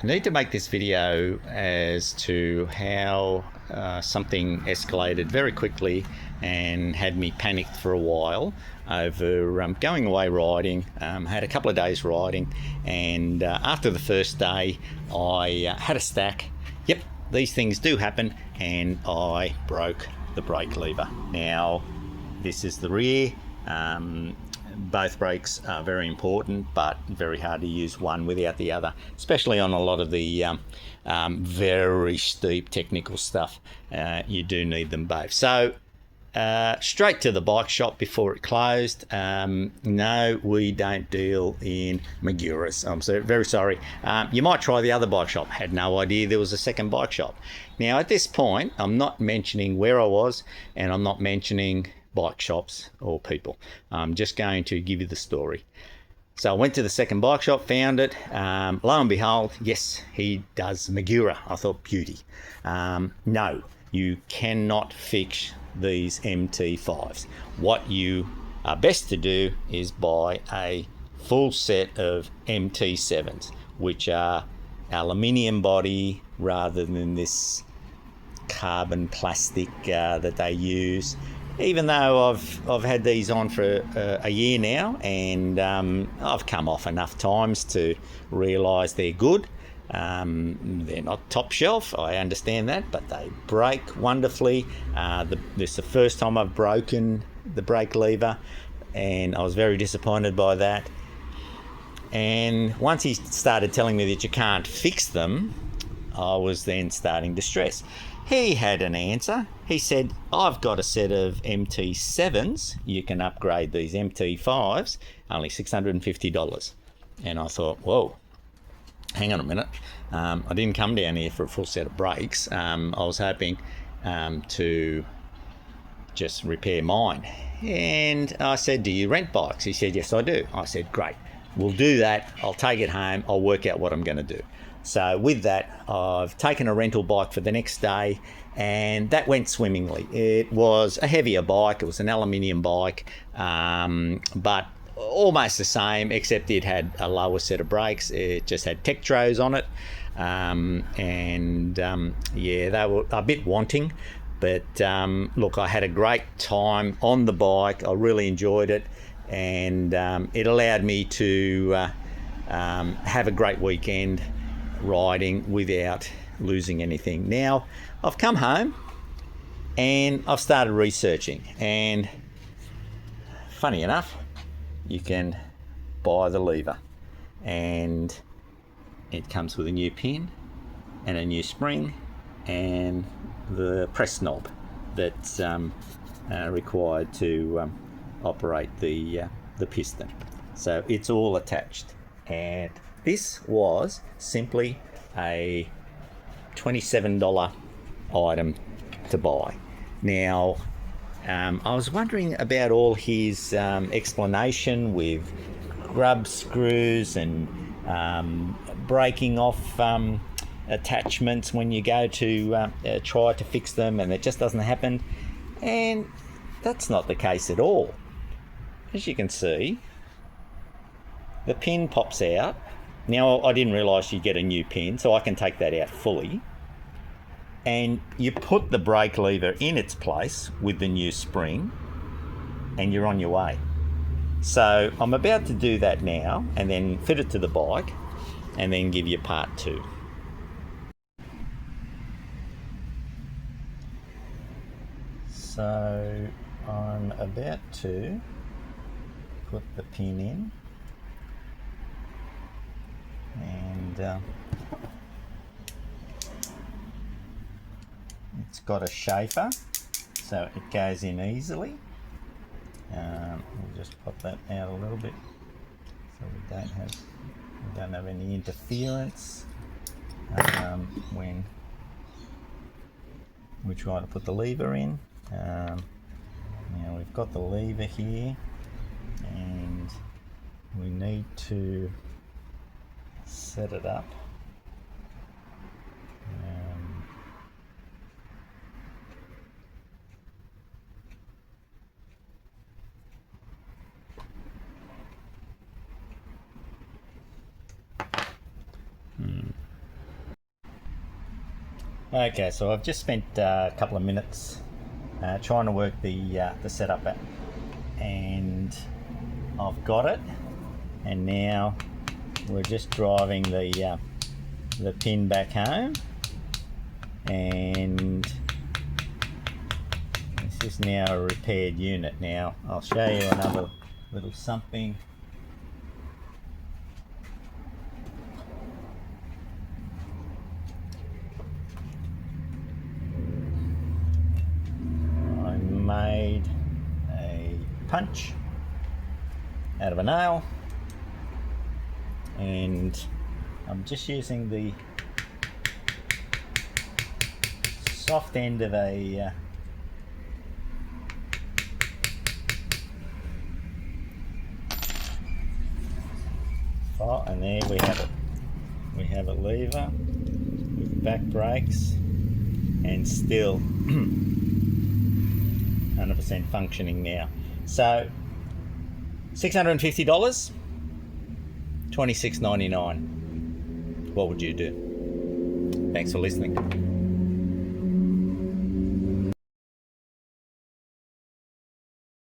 I need to make this video as to how something escalated very quickly and had me panicked for a while over going away riding. Had a couple of days riding, and after the first day I had a stack. Yep, these things do happen, and I broke the brake lever. Now this is the rear. Both brakes are very important, but very hard to use one without the other, especially on a lot of the very steep technical stuff. You do need them both. So straight to the bike shop before it closed. No, we don't deal in Maguras. I'm very sorry. You might try the other bike shop. Had no idea there was a second bike shop. Now at this point, I'm not mentioning where I was, and I'm not mentioning bike shops or people. I'm just going to give you the story. So I went to the second bike shop, found it. Lo and behold, yes, he does Magura. I thought, beauty. No, you cannot fix these MT5s. What you are best to do is buy a full set of MT7s, which are aluminium body rather than this carbon plastic that they use. Even though I've had these on for a year now, and I've come off enough times to realise they're good. They're not top shelf, I understand that, but they brake wonderfully. This is the first time I've broken the brake lever, and I was very disappointed by that. And once he started telling me that you can't fix them, I was then starting to stress. He had an answer. He said, I've got a set of MT7s. You can upgrade these MT5s, only $650. And I thought, whoa, hang on a minute. I didn't come down here for a full set of brakes. I was hoping to just repair mine. And I said, do you rent bikes? He said, yes, I do. I said, great. We'll do that. I'll take it home. I'll work out what I'm going to do. So with that, I've taken a rental bike for the next day, and that went swimmingly. It was a heavier bike. It was an aluminium bike, but almost the same, except it had a lower set of brakes. It just had Tektros on it, yeah, they were a bit wanting, but look, I had a great time on the bike. I really enjoyed it, and it allowed me to have a great weekend riding without losing anything. Now I've come home and I've started researching, and funny enough, you can buy the lever, and it comes with a new pin and a new spring and the press knob that's required to operate the piston. So it's all attached, and this was simply a $27 item to buy. Now, I was wondering about all his explanation with grub screws and breaking off attachments when you go to try to fix them, and it just doesn't happen. And that's not the case at all. As you can see, the pin pops out. Now, I didn't realise you get a new pin, so I can take that out fully. And you put the brake lever in its place with the new spring, and you're on your way. So I'm about to do that now, and then fit it to the bike, and then give you part two. So I'm about to put the pin in, and it's got a shaper, so it goes in easily. We'll just pop that out a little bit so we don't have any interference when we try to put the lever in. Now we've got the lever here, and we need to set it up. Okay, so I've just spent a couple of minutes trying to work the setup out, and I've got it. And now we're just driving the pin back home, and this is now a repaired unit. Now I'll show you another little something. I made a punch out of a nail, and I'm just using the soft end of a file, and there we have it. We have a lever with back brakes and still 100% functioning now. So $650, $26.99. What would you do? Thanks for listening.